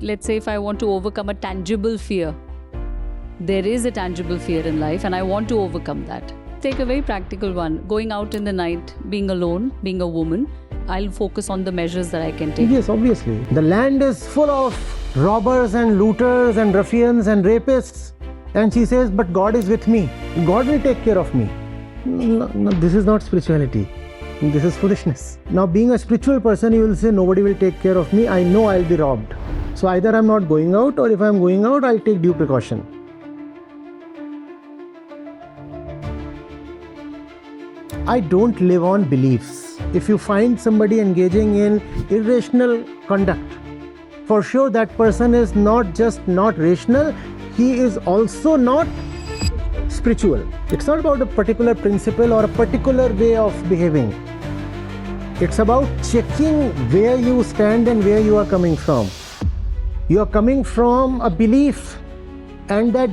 let's say if I want to overcome a tangible fear, there is a tangible fear in life and I want to overcome that. Take a very practical one, going out in the night, being alone, being a woman, I'll focus on the measures that I can take. Yes, obviously. The land is full of robbers and looters and ruffians and rapists. And she says, but God is with me. God will take care of me. No, this is not spirituality. This is foolishness. Now, being a spiritual person, you will say, nobody will take care of me. I know I'll be robbed. So either I'm not going out, or if I'm going out, I'll take due precaution. I don't live on beliefs. If you find somebody engaging in irrational conduct, for sure that person is not just not rational, he is also not spiritual. It's not about a particular principle or a particular way of behaving. It's about checking where you stand and where you are coming from. You are coming from a belief, and that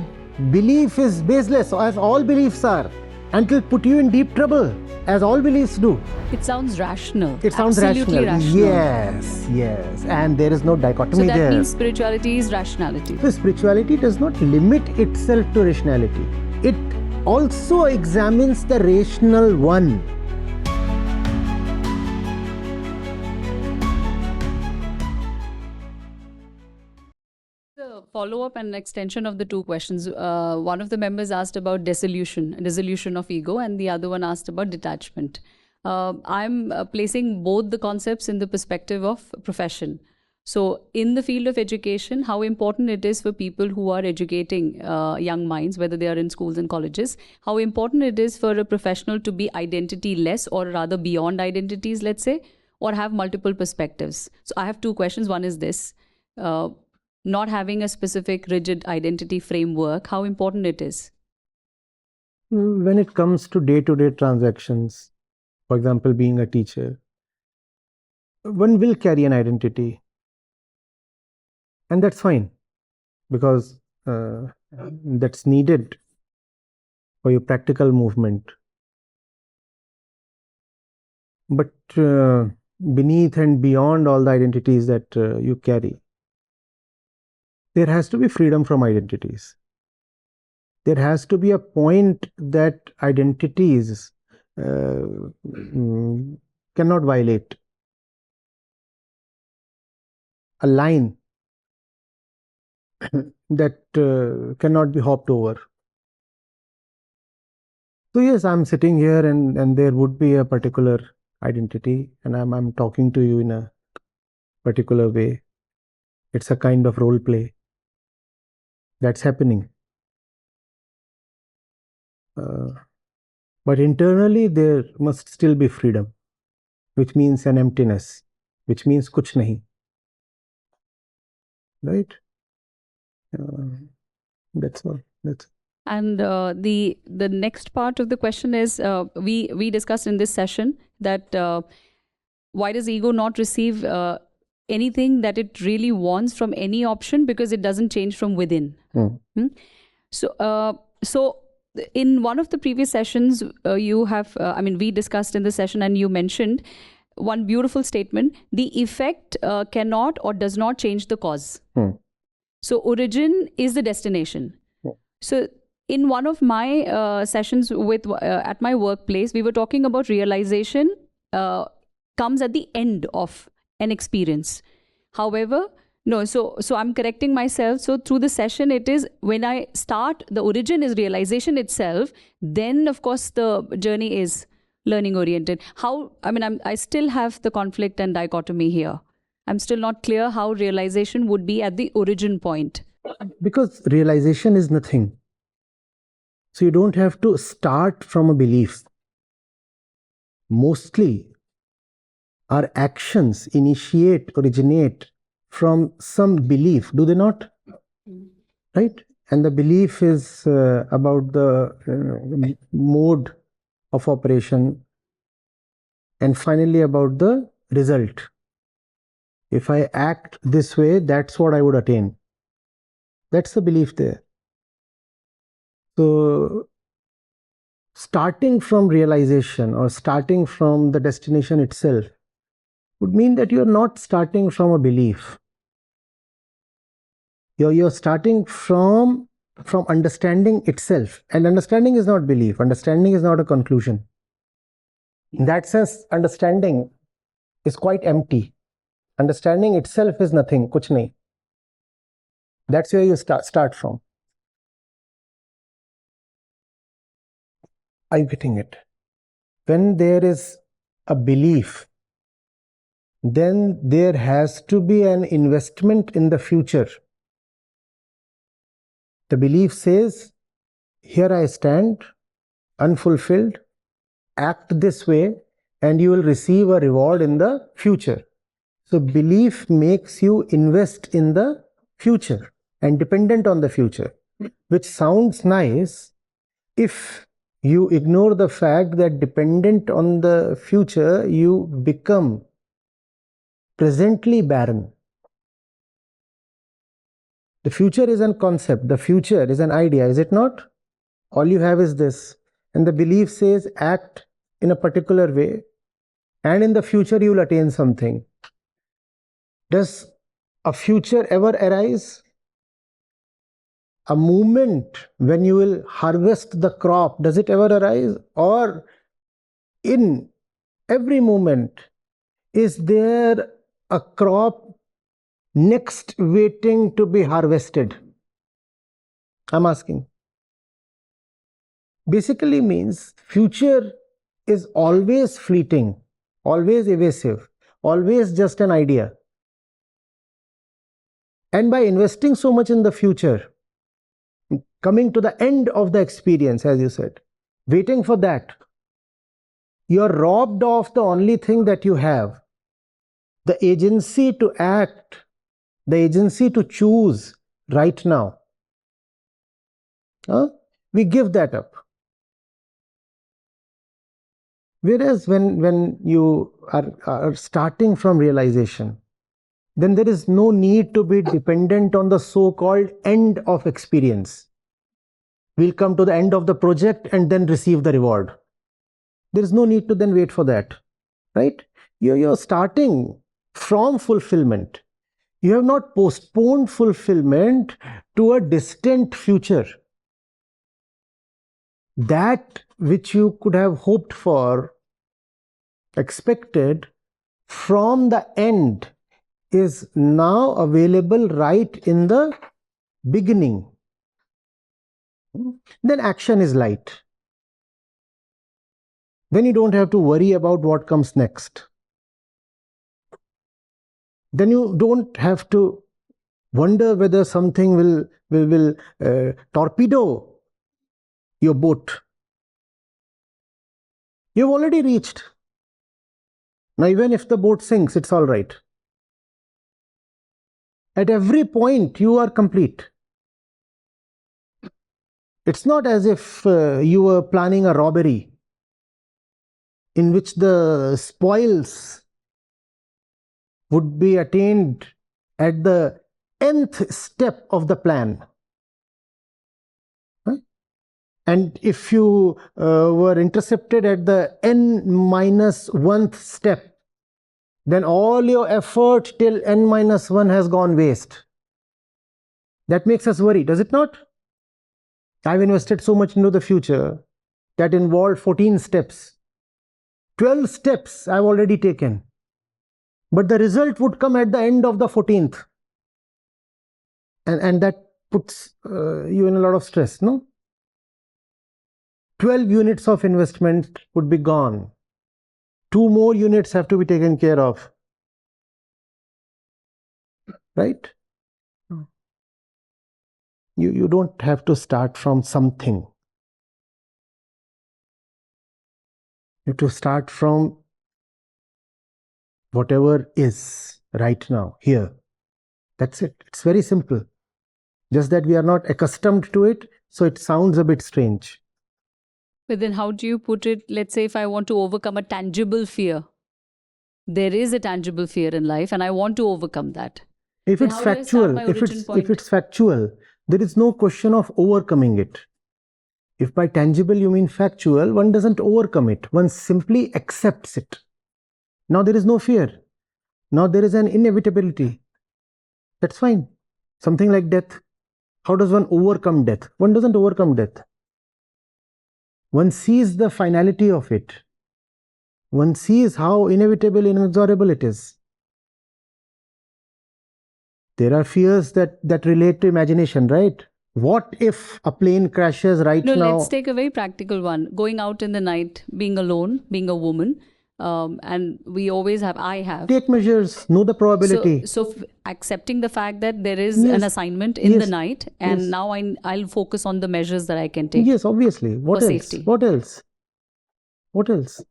belief is baseless, as all beliefs are, and it will put you in deep trouble, as all beliefs do. It sounds rational. It sounds absolutely rational. Yes, yes. And there is no dichotomy there. So that means spirituality is rationality. So spirituality does not limit itself to rationality. It also examines the rational one. The follow-up and extension of the two questions. One of the members asked about dissolution of ego, and the other one asked about detachment. I'm placing both the concepts in the perspective of profession. So in the field of education, how important it is for people who are educating young minds, whether they are in schools and colleges, how important it is for a professional to be identity-less, or rather beyond identities, let's say, or have multiple perspectives. So I have two questions. One is this, not having a specific rigid identity framework, how important it is? When it comes to day-to-day transactions, for example, being a teacher, one will carry an identity. And that's fine, because that's needed for your practical movement. But beneath and beyond all the identities that you carry, there has to be freedom from identities. There has to be a point that identities cannot violate. A line that cannot be hopped over. So yes, I'm sitting here and there would be a particular identity, and I'm talking to you in a particular way. It's a kind of role play that's happening. But internally there must still be freedom, which means an emptiness, which means kuch nahi. Right? That's all. That's all. And the next part of the question is, we discussed in this session that why does ego not receive anything that it really wants from any option, because it doesn't change from within. So in one of the previous sessions, you have, we discussed in the session, and you mentioned one beautiful statement: the effect cannot or does not change the cause. So origin is the destination. So in one of my sessions with at my workplace, we were talking about realization comes at the end of an experience. However, no, so I'm correcting myself. So through the session, it is when I start, the origin is realization itself. Then, of course, the journey is learning oriented. I still have the conflict and dichotomy here. I'm still not clear how realization would be at the origin point. Because realization is nothing. So you don't have to start from a belief. Mostly, our actions originate from some belief, do they not? Right? And the belief is about the mode of operation, and finally about the result. If I act this way, that's what I would attain. That's the belief there. So, starting from realization or starting from the destination itself would mean that you are not starting from a belief. You're starting from understanding itself. And understanding is not belief. Understanding is not a conclusion. In that sense, understanding is quite empty. Understanding itself is nothing, kuch nahi. That's where you start from. Are you getting it? When there is a belief, then there has to be an investment in the future. The belief says, here I stand, unfulfilled, act this way, and you will receive a reward in the future. So belief makes you invest in the future and dependent on the future, which sounds nice if you ignore the fact that dependent on the future, you become presently barren. The future is a concept, the future is an idea, is it not? All you have is this. And the belief says, act in a particular way, and in the future you will attain something. Does a future ever arise? A moment when you will harvest the crop, does it ever arise? Or in every moment, is there a crop next waiting to be harvested? I'm asking. Basically means future is always fleeting, always evasive, always just an idea. And by investing so much in the future, coming to the end of the experience, as you said, waiting for that, you are robbed of the only thing that you have, the agency to act, the agency to choose right now. We give that up. Whereas when you are starting from realization, then there is no need to be dependent on the so-called end of experience. We'll come to the end of the project and then receive the reward. There is no need to then wait for that, right? You're starting from fulfillment. You have not postponed fulfillment to a distant future. That which you could have hoped for, expected from the end, is now available right in the beginning. Then action is light. Then you don't have to worry about what comes next. Then you don't have to wonder whether something will torpedo your boat. You've already reached. Now even if the boat sinks, it's all right. At every point, you are complete. It's not as if you were planning a robbery in which the spoils would be attained at the nth step of the plan. And if you were intercepted at the n-1th step, then all your effort till n-1 has gone waste. That makes us worry, does it not? I've invested so much into the future that involved 14 steps. 12 steps I've already taken. But the result would come at the end of the 14th. And that puts you in a lot of stress, no? 12 units of investment would be gone. 2 more units have to be taken care of. Right? You don't have to start from something. You have to start from whatever is right now, here. That's it. It's very simple. Just that we are not accustomed to it, so it sounds a bit strange. But then how do you put it? Let's say if I want to overcome a tangible fear. There is a tangible fear in life and I want to overcome that. If it's factual, if it's factual, there is no question of overcoming it. If by tangible you mean factual, one doesn't overcome it. One simply accepts it. Now there is no fear. Now there is an inevitability. That's fine. Something like death. How does one overcome death? One doesn't overcome death. One sees the finality of it. One sees how inevitable, inexorable it is. There are fears that relate to imagination, right? What if a plane crashes right No, now? let's take a very practical one. Going out in the night, being alone, being a woman, and we always have, I have. Take measures, know the probability. So accepting the fact that there is Yes. an assignment in the Yes. night, and Yes. now I'll focus on the measures that I can take. Yes, obviously. What for else? safety. What else? What else?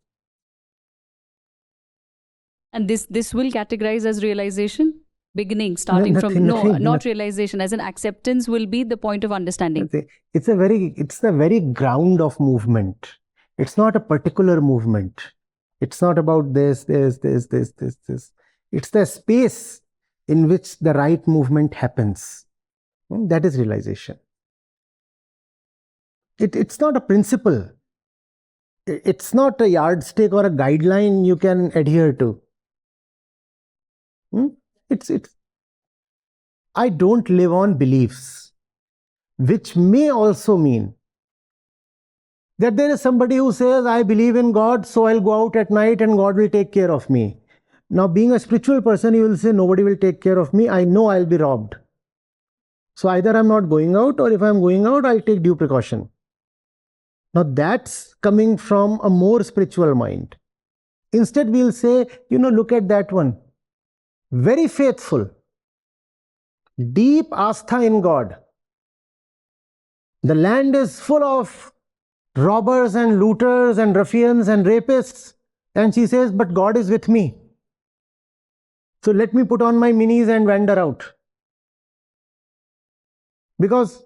And this will categorize as realization? Beginning, starting nothing, from not nothing. realization, as an acceptance will be the point of understanding. It's the very ground of movement. It's not a particular movement. It's not about this. It's the space in which the right movement happens. That is realization. It's not a principle. It's not a yardstick or a guideline you can adhere to. I don't live on beliefs, which may also mean that there is somebody who says, I believe in God, so I'll go out at night and God will take care of me. Now, being a spiritual person, you will say, nobody will take care of me. I know I'll be robbed. So either I'm not going out, or if I'm going out, I'll take due precaution. Now, that's coming from a more spiritual mind. Instead, we'll say, look at that one. Very faithful. Deep astha in God. The land is full of robbers and looters and ruffians and rapists. And she says, but God is with me. So let me put on my minis and wander out. Because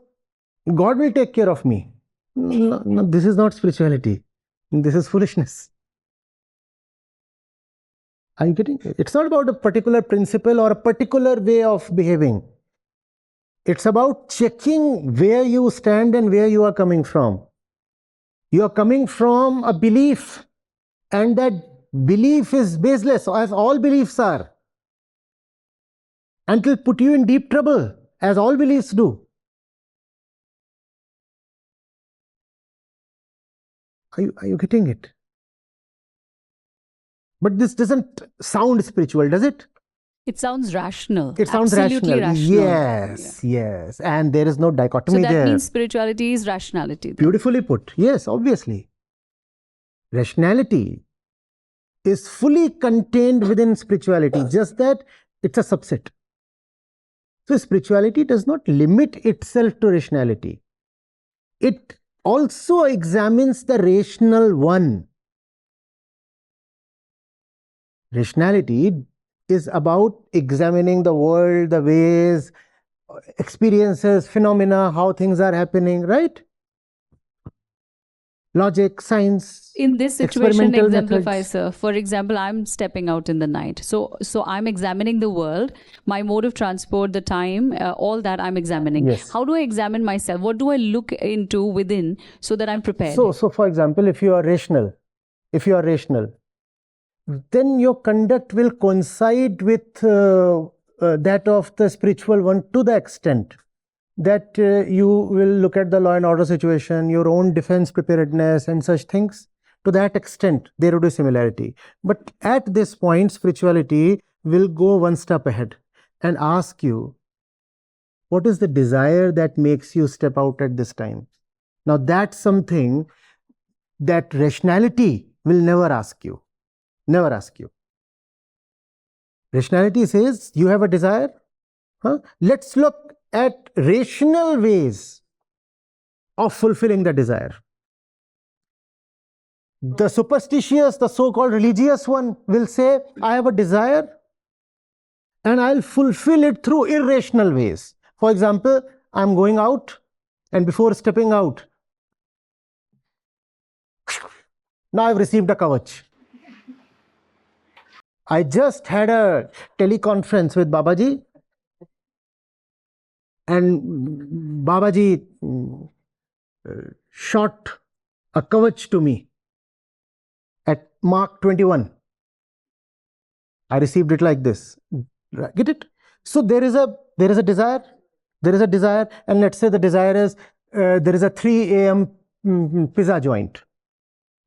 God will take care of me. No, this is not spirituality. This is foolishness. Are you getting it? It's not about a particular principle or a particular way of behaving. It's about checking where you stand and where you are coming from. You are coming from a belief, and that belief is baseless, as all beliefs are. And it will put you in deep trouble, as all beliefs do. Are you getting it? But this doesn't sound spiritual, does it? It sounds rational. It sounds absolutely rational. Yes. And there is no dichotomy there. So that means spirituality is rationality. Then. Beautifully put. Yes, obviously. Rationality is fully contained within spirituality, just that it's a subset. So spirituality does not limit itself to rationality. It also examines the rational one. Rationality is about examining the world, the ways, experiences, phenomena, how things are happening, right? Logic, science. In this situation, exemplifies, sir. For example, I'm stepping out in the night. So I'm examining the world, my mode of transport, the time, all that I'm examining. Yes. How do I examine myself? What do I look into within so that I'm prepared? So for example, if you are rational, then your conduct will coincide with that of the spiritual one, to the extent that you will look at the law and order situation, your own defense preparedness and such things. To that extent, there would be similarity. But at this point, spirituality will go one step ahead and ask you, what is the desire that makes you step out at this time? Now, that's something that rationality will never ask you. Never ask you. Rationality says, you have a desire? Let's look at rational ways of fulfilling the desire. The superstitious, the so-called religious one will say, I have a desire and I'll fulfill it through irrational ways. For example, I'm going out, and before stepping out, now I've received a kavach. I just had a teleconference with Babaji, and Babaji shot a kavach to me at Mark 21. I received it like this. Get it? So there is a desire. There is a desire, and let's say the desire is there is a 3 a.m. Pizza joint.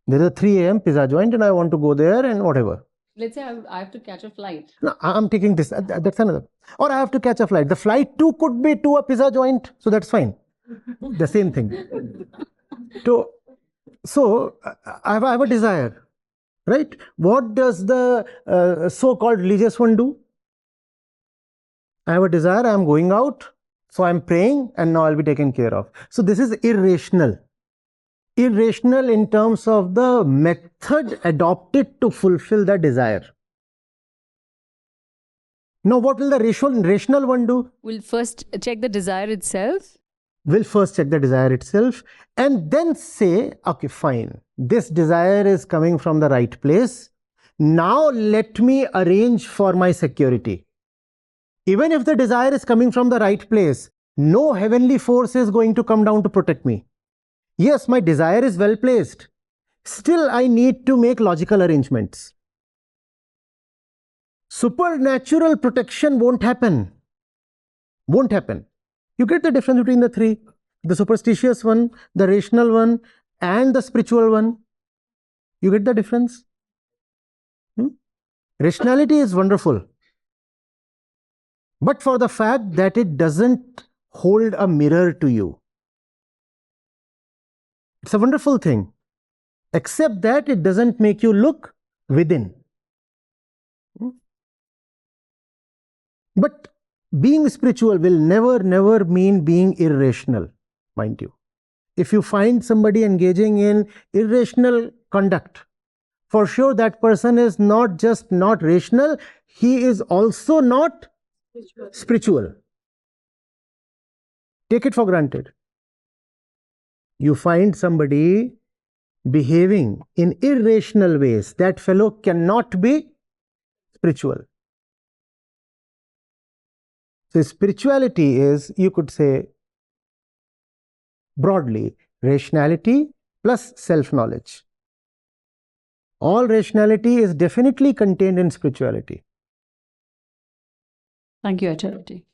There is a 3 a.m. pizza joint and I want to go there and whatever. Let's say I have to catch a flight. No, I'm taking this. That's another. Or I have to catch a flight. The flight too could be to a pizza joint. So that's fine. The same thing. So I have a desire. Right? What does the so-called religious one do? I have a desire. I'm going out. So I'm praying and now I'll be taken care of. So this is irrational. Irrational in terms of the method adopted to fulfill the desire. Now, what will the rational one do? We'll first check the desire itself. We'll first check the desire itself and then say, okay, fine. This desire is coming from the right place. Now, let me arrange for my security. Even if the desire is coming from the right place, no heavenly force is going to come down to protect me. Yes, my desire is well placed. Still, I need to make logical arrangements. Supernatural protection won't happen. Won't happen. You get the difference between the three. The superstitious one, the rational one, and the spiritual one. You get the difference? Rationality is wonderful. But for the fact that it doesn't hold a mirror to you. It's a wonderful thing, except that it doesn't make you look within. But being spiritual will never mean being irrational, mind you. If you find somebody engaging in irrational conduct, for sure that person is not just not rational, he is also not spiritual. Take it for granted. You find somebody behaving in irrational ways, that fellow cannot be spiritual. So spirituality is, you could say, broadly, rationality plus self-knowledge. All rationality is definitely contained in spirituality. Thank you, Acharya Ji.